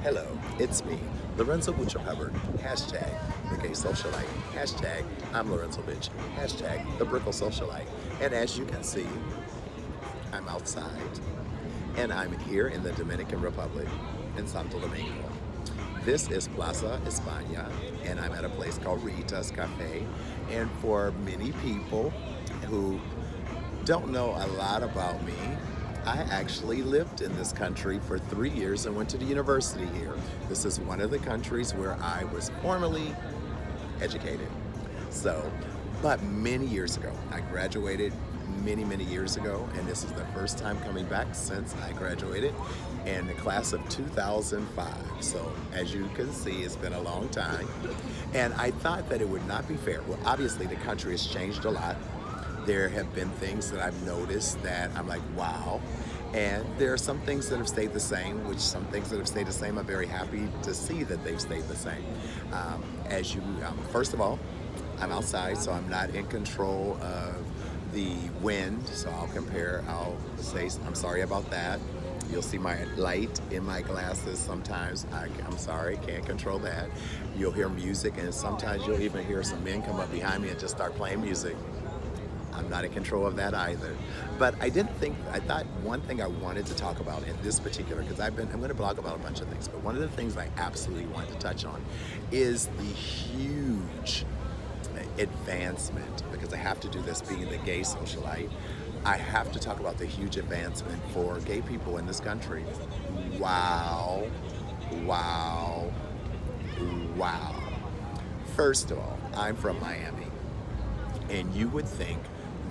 Hello, it's me, Lorenzo Buttram Hubbard, hashtag the gay socialite, hashtag I'm Lorenzo Bitch, hashtag the Brickle socialite. And as you can see, I'm outside and I'm here in the Dominican Republic in Santo Domingo. This is Plaza España and I'm at a place called Rita's Cafe. And for many people who don't know a lot about me, I actually lived in this country for 3 years and went to the university here. This is one of the countries where I was formally educated. But many years ago, I graduated many years ago, and this is the first time coming back since I graduated in the class of 2005. So as you can see, it's been a long time. And I thought that it would not be fair. Well, obviously the country has changed a lot. There have been things that I've noticed that I'm like, wow. And there are some things that have stayed the same, which some things that have stayed the same, I'm very happy to see that they've stayed the same. First of all, I'm outside, so I'm not in control of the wind. So I'll say, I'm sorry about that. You'll see my light in my glasses sometimes. I'm sorry, can't control that. You'll hear music, and sometimes you'll even hear some men come up behind me and just start playing music. I'm not in control of that either. But I thought one thing I wanted to talk about in this particular, because I'm going to blog about a bunch of things, but one of the things I absolutely wanted to touch on is the huge advancement, because I have to do this being the gay socialite. I have to talk about the huge advancement for gay people in this country. Wow, wow, wow. First of all, I'm from Miami, and you would think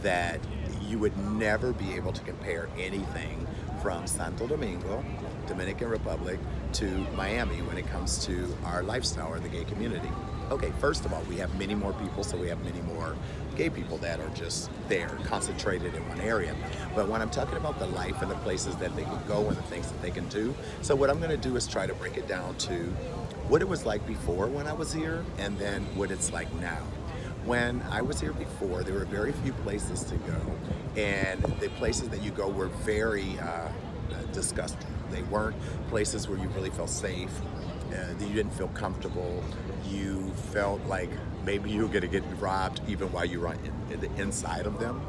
that you would never be able to compare anything from Santo Domingo, Dominican Republic, to Miami when it comes to our lifestyle or the gay community. Okay, first of all, we have many more people, so we have many more gay people that are just there, concentrated in one area. But when I'm talking about the life and the places that they can go and the things that they can do, so what I'm gonna do is try to break it down to what it was like before when I was here, and then what it's like now. When I was here before, there were very few places to go, and the places that you go were very disgusting. They weren't places where you really felt safe, that you didn't feel comfortable. You felt like maybe you were going to get robbed even while you were in the inside of them.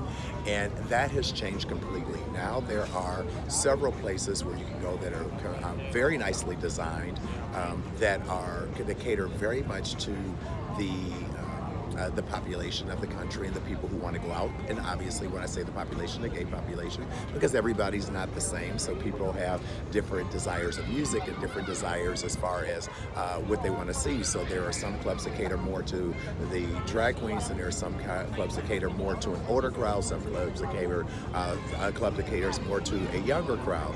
And that has changed completely. Now there are several places where you can go that are very nicely designed, that cater very much to the population of the country and the people who want to go out. And obviously when I say the population, the gay population, because everybody's not the same, so people have different desires of music and different desires as far as what they want to see. So there are some clubs that cater more to the drag queens, and there are some clubs that cater more to an older crowd, some clubs that cater, a club that caters more to a younger crowd.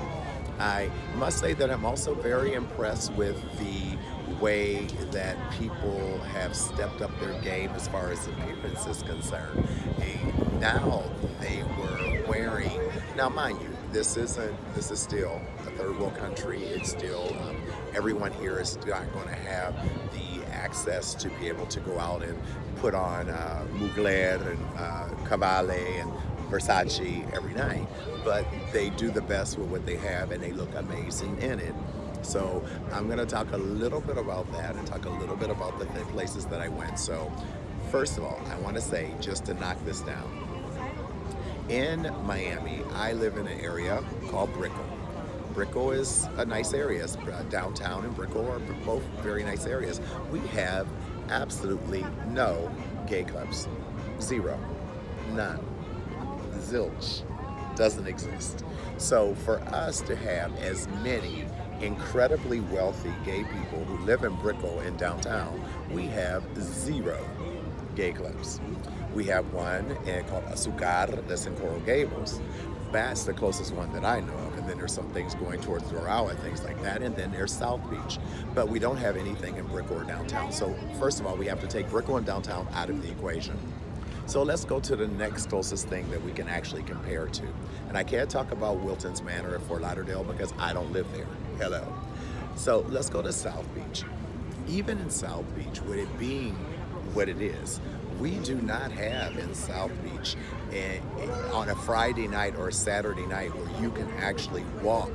I must say that I'm also very impressed with the way that people have stepped up their game as far as appearance is concerned. Now they were wearing, now mind you, this is still a third world country. It's still, everyone here is not going to have the access to be able to go out and put on Mugler and Cavalli and Versace every night, but they do the best with what they have, and they look amazing in it. So I'm going to talk a little bit about that and talk a little bit about the places that I went. So first of all, I want to say, just to knock this down, in Miami, I live in an area called Brickell. Brickell is a nice area. Downtown and Brickell are both very nice areas. We have absolutely no gay clubs. Zero. None. Zilch. Doesn't exist. So for us to have as many incredibly wealthy gay people who live in Brickell in downtown, we have zero gay clubs. We have one called Azucar that's in Coral Gables. That's the closest one that I know of, and then there's some things going towards Doral and things like that, and then there's South Beach. But we don't have anything in Brickell or downtown. So first of all, we have to take Brickell and downtown out of the equation. So let's go to the next closest thing that we can actually compare to. And I can't talk about Wilton's Manor at Fort Lauderdale because I don't live there. Hello. So let's go to South Beach. Even in South Beach, with it being what it is, we do not have in South Beach on a Friday night or a Saturday night where you can actually walk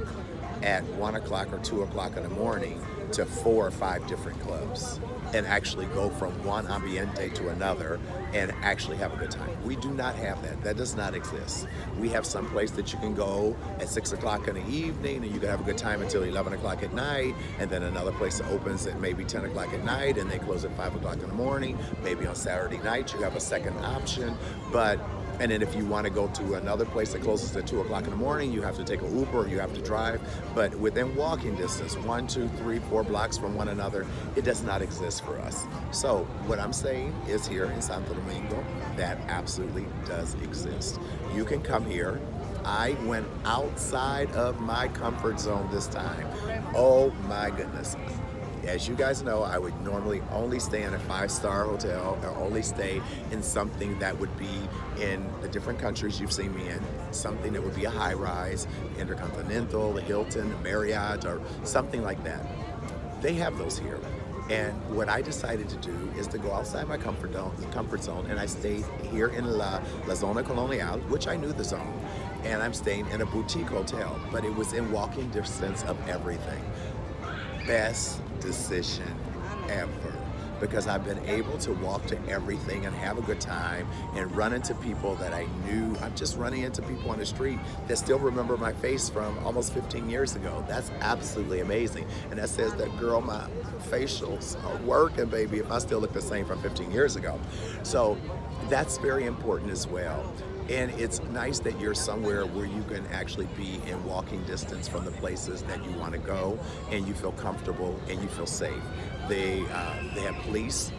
at 1 o'clock or 2 o'clock in the morning to 4 or 5 different clubs and actually go from one ambiente to another and actually have a good time. We do not have that. That does not exist. We have some place that you can go at 6 o'clock in the evening and you can have a good time until 11 o'clock at night, and then another place that opens at maybe 10 o'clock at night and they close at 5 o'clock in the morning. Maybe on Saturday night you have a second option, and then if you want to go to another place that closes at 2 o'clock in the morning, you have to take an Uber or you have to drive. But within walking distance, 1, 2, 3, 4 blocks from one another, it does not exist for us. So what I'm saying is here in Santo Domingo, that absolutely does exist. You can come here. I went outside of my comfort zone this time. Oh my goodness. As you guys know, I would normally only stay in a 5-star hotel or only stay in something that would be in the different countries you've seen me in, something that would be a high-rise, Intercontinental, the Hilton, the Marriott, or something like that. They have those here. And what I decided to do is to go outside my comfort zone, and I stayed here in La Zona Colonial, which I knew the zone, and I'm staying in a boutique hotel, but it was in walking distance of everything. Best decision ever, because I've been able to walk to everything and have a good time and run into people that I knew. I'm just running into people on the street that still remember my face from almost 15 years ago. That's absolutely amazing. And that says that, girl, my facials are working, baby, if I still look the same from 15 years ago. So that's very important as well. And it's nice that you're somewhere where you can actually be in walking distance from the places that you want to go, and you feel comfortable and you feel safe. They have police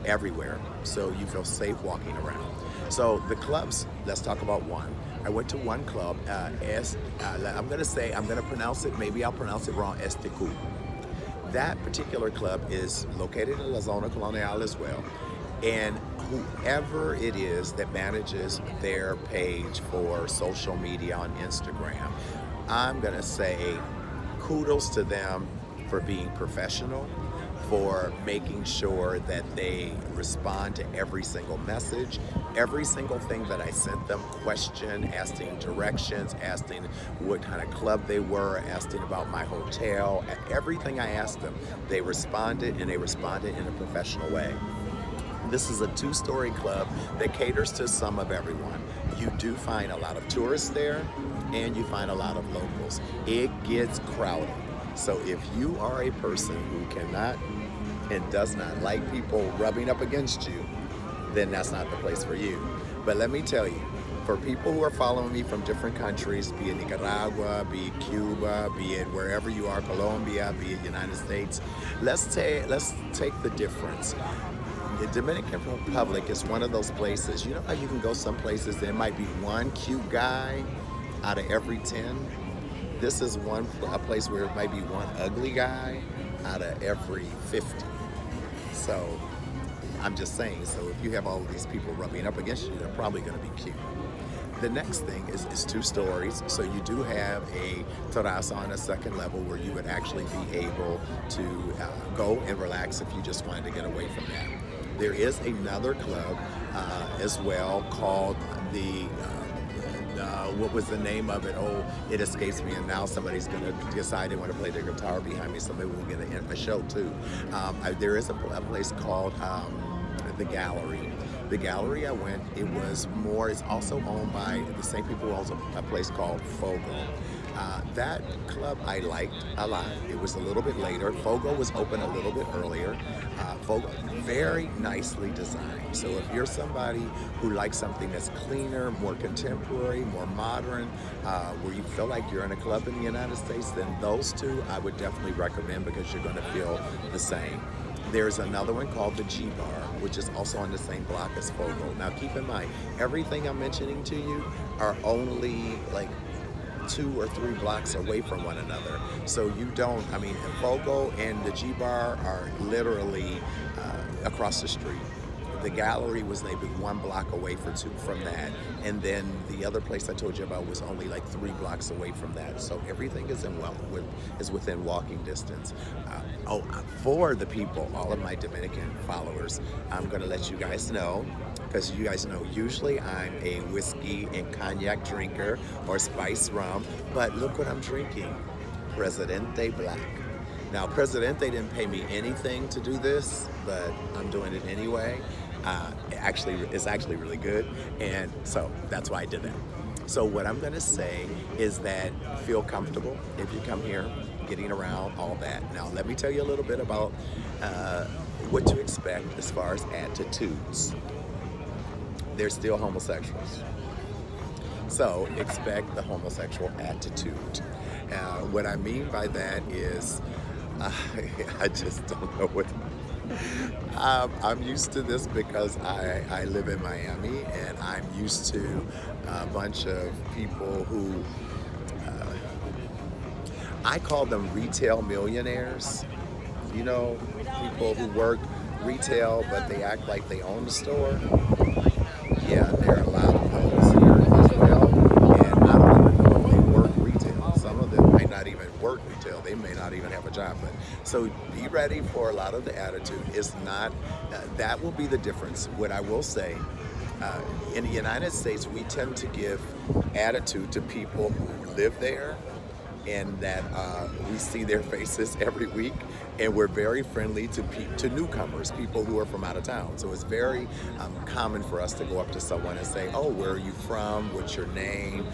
everywhere, so you feel safe walking around. So the clubs, let's talk about one. I went to one club, I'm gonna pronounce it, maybe I'll pronounce it wrong, STQ. That particular club is located in La Zona Colonial as well. And whoever it is that manages their page for social media on Instagram, I'm gonna say kudos to them for being professional, for making sure that they respond to every single message, every single thing that I sent them, asking directions, asking what kind of club they were, asking about my hotel, everything I asked them, they responded, and they responded in a professional way. This is a 2-story club that caters to some of everyone. You do find a lot of tourists there, and you find a lot of locals. It gets crowded. So if you are a person who cannot and does not like people rubbing up against you, then that's not the place for you. But let me tell you, for people who are following me from different countries, be it Nicaragua, be it Cuba, be it wherever you are, Colombia, be it United States, let's take the difference. The Dominican Republic is one of those places, you know how you can go some places, there might be one cute guy out of every 10? This is a place where it might be one ugly guy out of every 50. So I'm just saying, so if you have all of these people rubbing up against you, they're probably gonna be cute. The next thing is 2 stories, so you do have a terraza on a second level where you would actually be able to go and relax if you just wanted to get away from that. There is another club as well called the, what was the name of it? Oh, it escapes me, and now somebody's gonna decide they want to play their guitar behind me, so maybe we'll get to end the show too. There is a place called the Gallery. The Gallery I went, it's also owned by the same people who owns a place called Fogo. That club I liked a lot. It was a little bit later. Fogo was open a little bit earlier. Fogo, very nicely designed. So if you're somebody who likes something that's cleaner, more contemporary, more modern, where you feel like you're in a club in the United States, then those 2 I would definitely recommend, because you're gonna feel the same. There's another one called the G-Bar, which is also on the same block as Fogo. Now keep in mind, everything I'm mentioning to you are only like 2 or 3 blocks away from one another. So you don't, I mean, Fogo and the G-Bar are literally across the street. The Gallery was maybe 1 block away from that, and then the other place I told you about was only like 3 blocks away from that. So everything is within walking distance. For the people, all of my Dominican followers, I'm gonna let you guys know, because you guys know usually I'm a whiskey and cognac drinker or spice rum, but look what I'm drinking. Presidente Black. Now, Presidente didn't pay me anything to do this, but I'm doing it anyway. It's actually really good, and so that's why I did that. So what I'm gonna say is that feel comfortable if you come here, getting around, all that. Now, let me tell you a little bit about what to expect as far as attitudes. They're still homosexuals. So expect the homosexual attitude. What I mean by that is, I just don't know what. I'm used to this because I live in Miami, and I'm used to a bunch of people who, I call them retail millionaires. You know, people who work retail, but they act like they own the store. Yeah, there are a lot of those here as well, and I don't even know if they work retail. Some of them may not even work retail. They may not even have a job. But so be ready for a lot of the attitude. It's not, that will be the difference. What I will say, in the United States, we tend to give attitude to people who live there, and that we see their faces every week, and we're very friendly to newcomers, people who are from out of town. So it's very common for us to go up to someone and say, oh, where are you from? What's your name?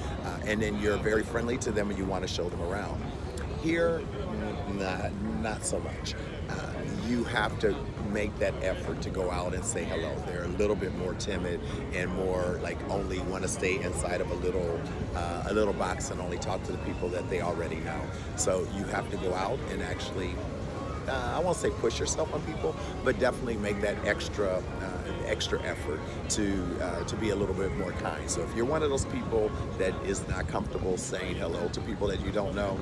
And then you're very friendly to them and you want to show them around. Here, not so much. You have to make that effort to go out and say hello. They're a little bit more timid and more like only want to stay inside of a little box and only talk to the people that they already know. So you have to go out and actually, I won't say push yourself on people, but definitely make that extra effort to be a little bit more kind. So if you're one of those people that is not comfortable saying hello to people that you don't know,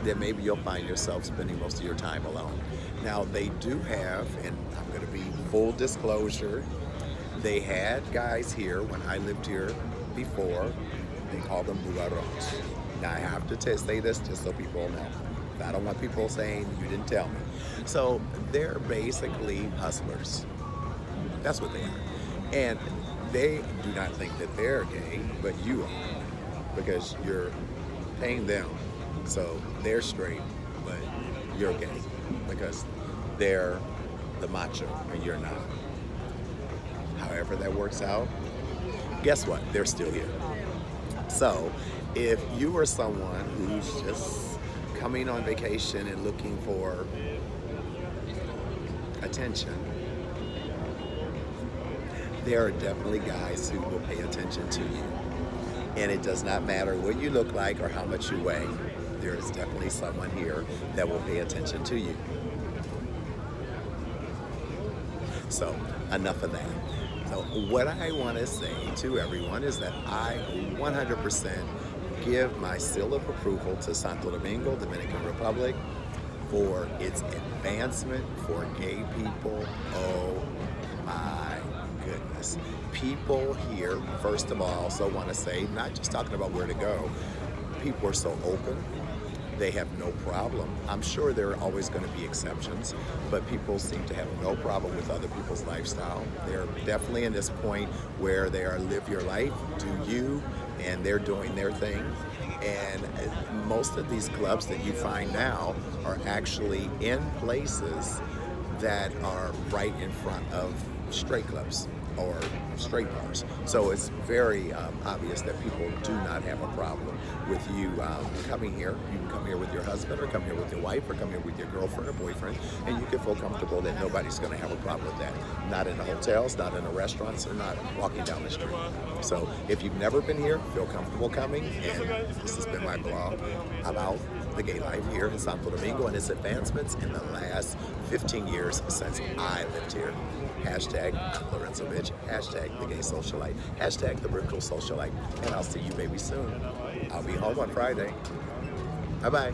then maybe you'll find yourself spending most of your time alone. Now, they do have, and I'm going to be full disclosure, they had guys here when I lived here before. They called them bugarros. Now, I have to say this just so people know. I don't want people saying you didn't tell me. So they're basically hustlers. That's what they are. And they do not think that they're gay, but you are, because you're paying them. So they're straight, but you're gay because they're the macho and you're not. However that works out, guess what? They're still here. So if you are someone who's just coming on vacation and looking for attention, there are definitely guys who will pay attention to you. And it does not matter what you look like or how much you weigh. There is definitely someone here that will pay attention to you. So enough of that. So what I want to say to everyone is that I 100% give my seal of approval to Santo Domingo, Dominican Republic, for its advancement for gay people. Oh my goodness. People here, first of all, I also want to say, not just talking about where to go, people are so open. They have no problem. I'm sure there are always going to be exceptions, but people seem to have no problem with other people's lifestyle. They're definitely in this point where they are live your life, do you, and they're doing their thing. And most of these clubs that you find now are actually in places that are right in front of straight clubs or straight bars. So it's very obvious that people do not have a problem with you coming here. You can come here with your husband, or come here with your wife, or come here with your girlfriend or boyfriend, and you can feel comfortable that nobody's going to have a problem with that. Not in the hotels, not in the restaurants, or not walking down the street. So if you've never been here, feel comfortable coming, and this has been my blog about the gay life here in Santo Domingo and its advancements in the last 15 years since I lived here. Hashtag Lorenzo Bitch, hashtag the gay socialite, hashtag the virtual socialite, and I'll see you baby soon. I'll be home on Friday. Bye-bye.